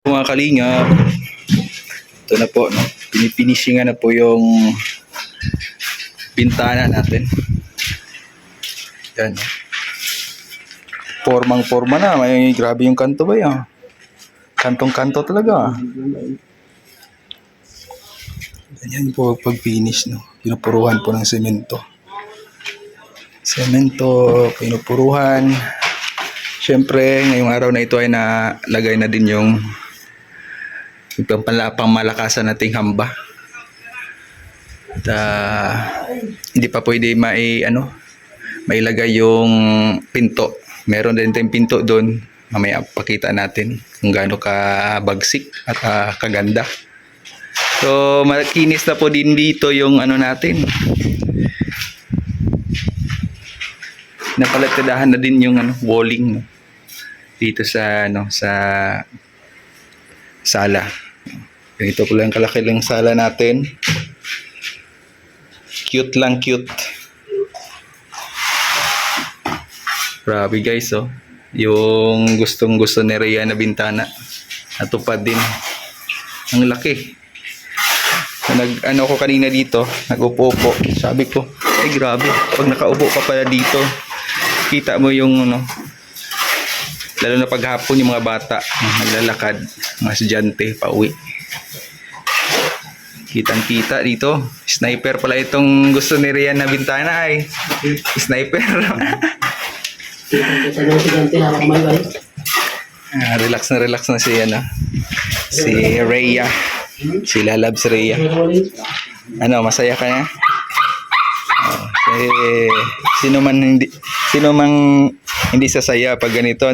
Mga kalinga, ito na po, no? Pinipinishingan na po yung bintana natin. Yan. Formang-forma na. May grabe yung kanto ba yan? Kantong-kanto talaga. Ganyan po pag-finish, no? Pinupuruhan po ng semento. Semento, pinupuruhan. Siyempre, ngayong araw na ito ay nalagay na din yung pangmalakasan nating hamba. At hindi pa pwede mailagay yung pinto. Meron din tayong pinto doon. Mamaya pakita natin kung gaano ka bagsik at kaganda. So makinis na po din dito yung natin. Napalatadahan na din yung walling dito sa sa sala. Ganito po lang kalaki lang sala natin. Cute lang, cute. Grabe guys, oh. Yung gustong-gusto ni Rhea na bintana. Natupad din. Ang laki. Ko kanina dito, nag-upo-upo. Sabi ko, ay grabe. Pag nakaupo ka pala dito, kita mo yung lalo na paghapon yung mga bata naglalakad, mga estudyante pauwi. Kitang-kita dito. Sniper pala itong gusto ni Rhea na bintana ay. Sniper. Relax na si si Rhea. Si Lalabs Rhea. Masaya ka na? Sino mang hindi sasaya pag ganito,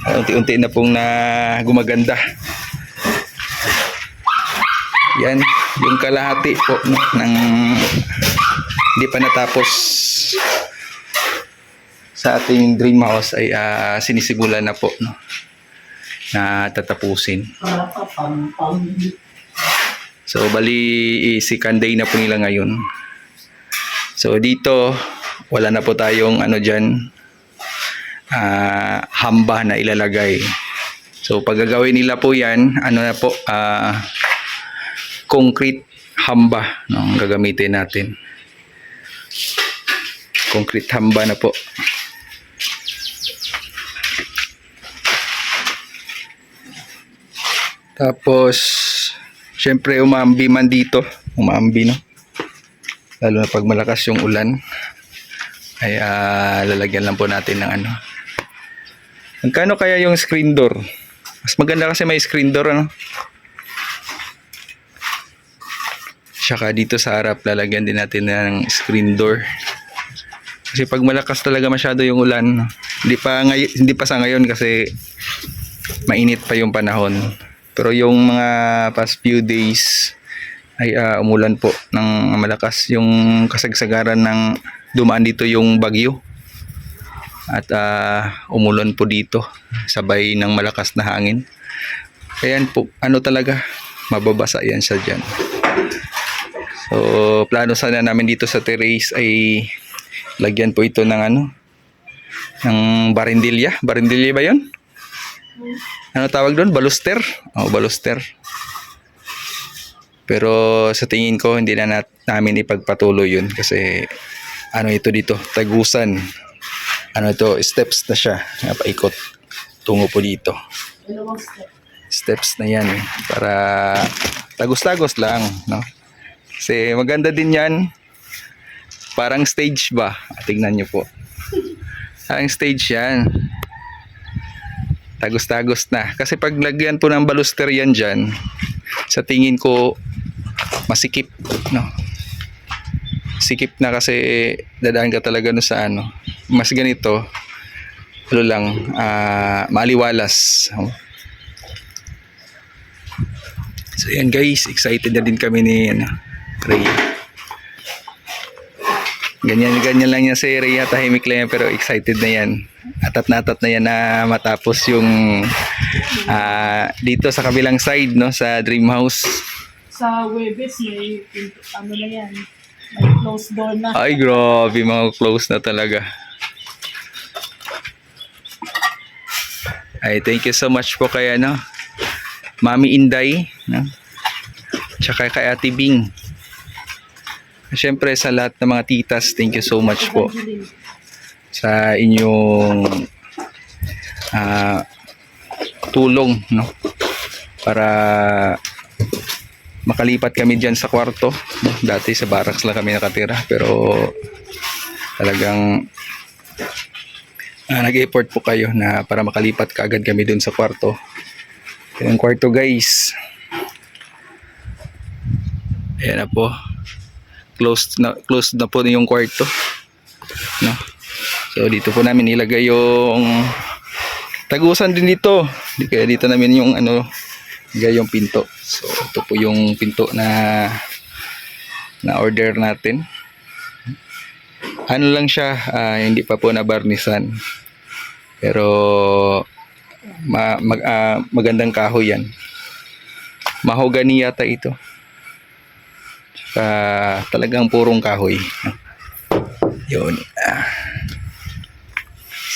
unti-unti na pong gumaganda. Yan, yung kalahati po ng hindi pa natapos sa ating dream house ay sinisimulan na po na tatapusin. So bali second day na po nila ngayon. So dito wala na po tayong dyan hamba na ilalagay. So pag gagawin nila po yan, na po concrete hamba ang gagamitin natin. Concrete hamba na po. Tapos syempre umambi man dito, no. Lalo na pag malakas yung ulan ay lalagyan lang po natin ng Magkano kaya yung screen door? Mas maganda kasi may screen door, Tsaka dito sa harap lalagyan din natin ng screen door. Kasi pag malakas talaga masyado yung ulan, hindi pa sa ngayon kasi mainit pa yung panahon. Pero yung mga past few days ay umulan po ng malakas, yung kasagsagaran ng dumaan dito yung bagyo. At umulan po dito sabay ng malakas na hangin. Ayan po, talaga mababasa yan siya dyan. So plano sana namin dito sa terrace ay lagyan po ito ng ng barindilya. Barindilya ba yun? Tawag doon? Baluster? Baluster. Pero sa tingin ko hindi na namin ipagpatuloy yun kasi ito dito, tagusan. Ito, steps na siya. Paikot tungo po dito. Steps na yan para tagos-tagos lang, Kasi maganda din yan. Parang stage ba? Tingnan nyo po. Parang stage yan. Tagos-tagos na. Kasi pag lagyan po ng baluster yan dyan, sa tingin ko masikip, Sikip na kasi dadaan ka talaga sa mas ganito, maliwalas. So yan guys, excited na din kami ni Rhea. Ganyan lang yan si Rhea, tahimik lang yan pero excited na yan. Atat na yan na matapos yung dito sa kabilang side, sa dream house. Sa Webes may na yan, may closed door na. Ay grabe, mga close na talaga. Ay, thank you so much po kay Mami Inday, no? Tsaka kay Ate Bing. Siyempre sa lahat ng mga titas, thank you so much po Evangeline. sa inyong tulong, no? Para makalipat kami dyan sa kwarto. Dati sa barracks lang kami nakatira, pero talagang nag-effort po kayo na para makalipat kaagad kami dun sa kwarto. Yung kwarto guys, ayan na po, closed na po yung kwarto, no? So dito po namin ilagay yung tagusan din dito. Kaya dito namin yung ilagay yung pinto. So ito po yung pinto na order natin. Ano lang siya, hindi pa po nabarnisan. Pero magandang kahoy yan. Mahogany yata ito. Talagang purong kahoy. Yun.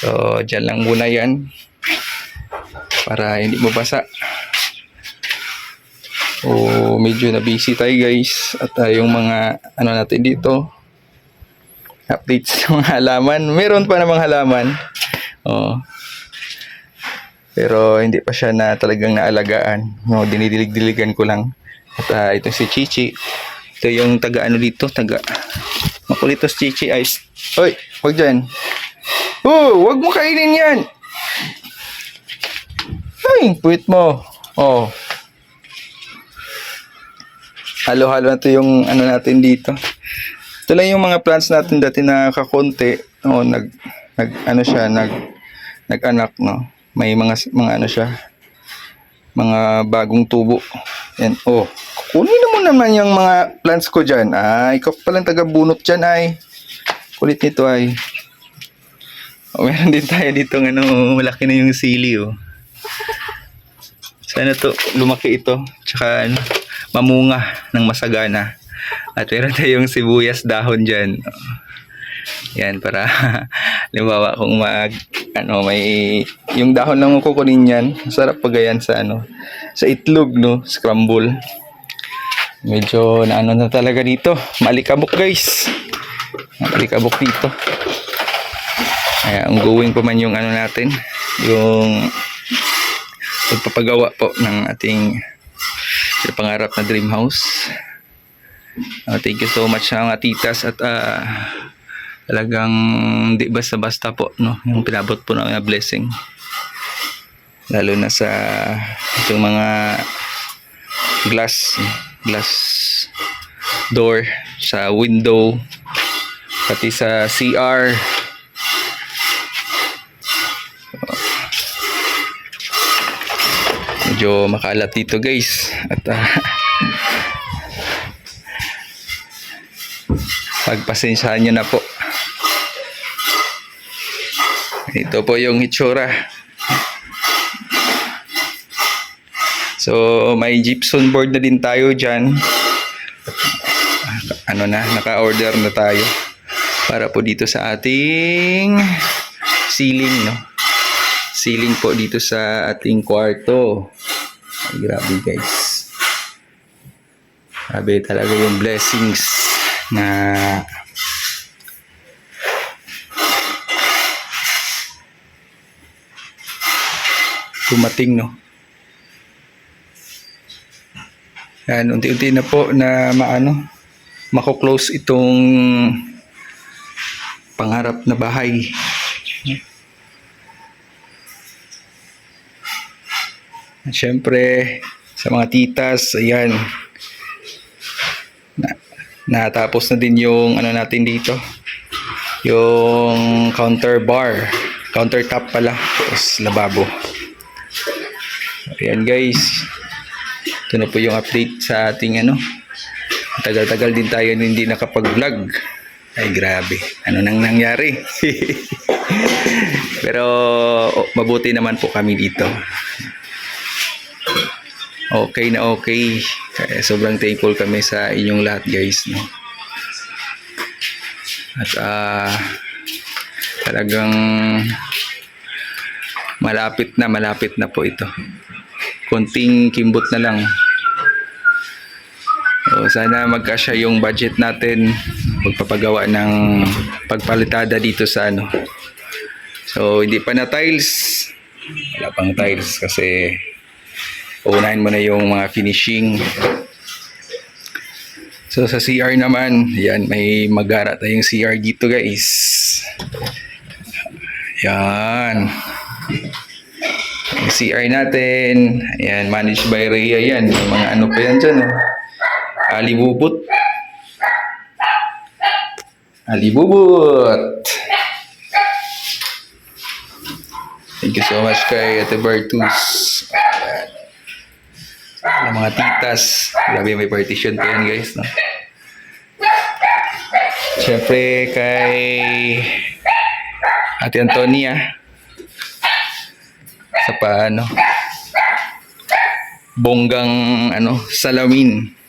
So dyan lang muna yan para hindi mabasa. So medyo na busy tayo guys. At yung mga natin dito, updates sa mga halaman. Meron pa namang halaman. Pero hindi pa siya na talagang naalagaan. No, dinidilig-diligan ko lang. At ito si Chichi. Ito yung makulitos Chichi Ice. Hoy, wag dyan. Oh, wag mo kainin yan. Ay, puwit mo. Oh. Halo-halo na ito yung natin dito. Ito lang yung mga plants natin dati na kakonti. Oh, nag-anak, no. May mga siya. Mga bagong tubo. And kunin mo naman yung mga plants ko diyan. Ikaw palang taga-bunot diyan ay. Kulit nito ay. Meron din tayo dito malaki na yung sili Sana to lumaki ito. Tsaka mamunga ng masagana. At meron tayong sibuyas dahon diyan. Yan para limbawa kung may yung dahon lang kukunin yan. Masarap pag yan sa sa itlog, no, scramble. Medyo na talaga dito. Malikabok guys. Malikabok dito. Ang going pa man yung natin, yung pagpapagawa po ng ating pangarap na dream house. Thank you so much sa mga titas at talagang di basta-basta po, no, yung pinabot po na blessing, lalo na sa itong mga glass door sa window, pati sa CR. Medyo makalat dito guys at pagpasensyahan nyo na po. Ito po yung itsura. So may gypsum board na din tayo dyan. Naka-order na tayo para po dito sa ating ceiling, no? Ceiling po dito sa ating kwarto. Ay, grabe guys. Grabe talaga yung blessings na dumating, no? Yan, unti-unti na po na mako-close itong pangarap na bahay. At syempre sa mga titas, ayan, natapos na din yung natin dito, yung countertop pala, tapos lababo. Ayan guys, ito na po yung update sa ating tagal-tagal din tayo hindi nakapag-vlog. Ay grabe, nang nangyari. Pero mabuti naman po kami dito. Okay na okay. Kaya sobrang thankful kami sa inyong lahat guys, no? At talagang malapit na po ito. konting kimbot na lang. So, sana magkasya yung budget natin magpapagawa ng pagpalitada dito sa ano. So, hindi pa na tiles. Wala pang tiles kasi uunahin mo na yung mga finishing. So, sa CR naman, yan, may magara tayong CR dito guys. Yan. Yung CR natin, ayan, managed by Rhea yan. Yung mga ano pa yan dyan, oh. Alibubot. Alibubot. Thank you so much kay Ate Bertus. Ayan. Ang mga titas. Grabe, may partition pa yan guys, no? Siyempre kay Ate Antonia. Sa paano? Bonggang ano, salamin.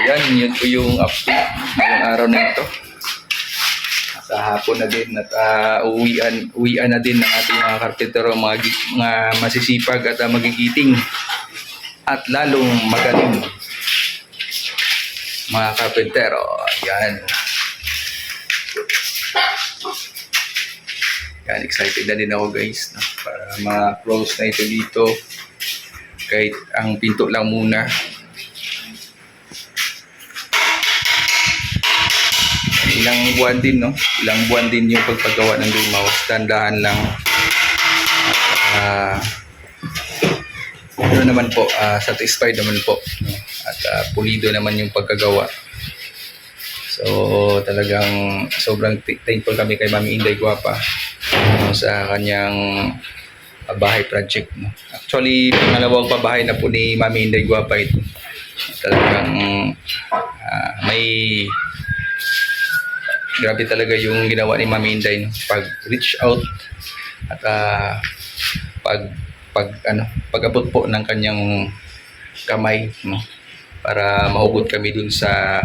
Ayan, yun po yung update ngayong araw na ito. Sa hapon na din at uwian na din ng ating mga karpentero, mga masisipag at magigiting at lalong magaling mga karpentero. Ayan. Yan, excited na din ako guys, no? Para ma-close na ito dito. Kahit ang pinto lang muna. Ilang buwan din, no? Ilang buwan din yung pagpagawa ng limaw. Tandahan lang. Ano naman po, satisfied naman po, no? At pulido naman yung pagkagawa. So, talagang sobrang thankful kami kay Mami Inday Guapa, no, sa kanyang bahay project, no? Actually, pangalawang pabahay na po ni Mami Inday Guapa ito. Talagang may grabe talaga yung ginawa ni Mami Inday, no? Pag-reach out at pag-abot po ng kanyang kamay, no? Para mahugot kami dun sa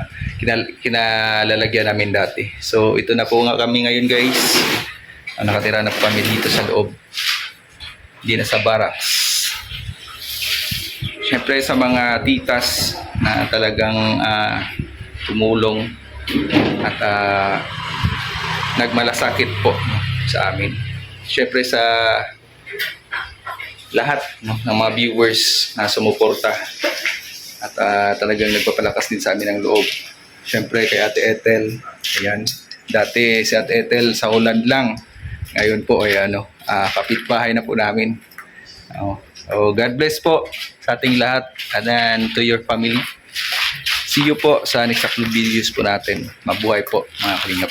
kinalalagyan namin dati. So, ito na po nga kami ngayon guys. Nakatira na po kami dito sa loob. Hindi na sa barracks. Siyempre sa mga titas na talagang tumulong at nagmalasakit po, no, sa amin. Siyempre sa lahat, no, ng mga viewers na sumuporta at talagang nagpapalakas din sa amin ang loob. Siyempre kay Ate Ethel, ayan, dati si Ate Ethel sa Holland lang, ngayon po ay kapitbahay na po namin. So God bless po sa ating lahat and then to your family. See you po sa next upload videos po natin. Mabuhay po mga kalingap.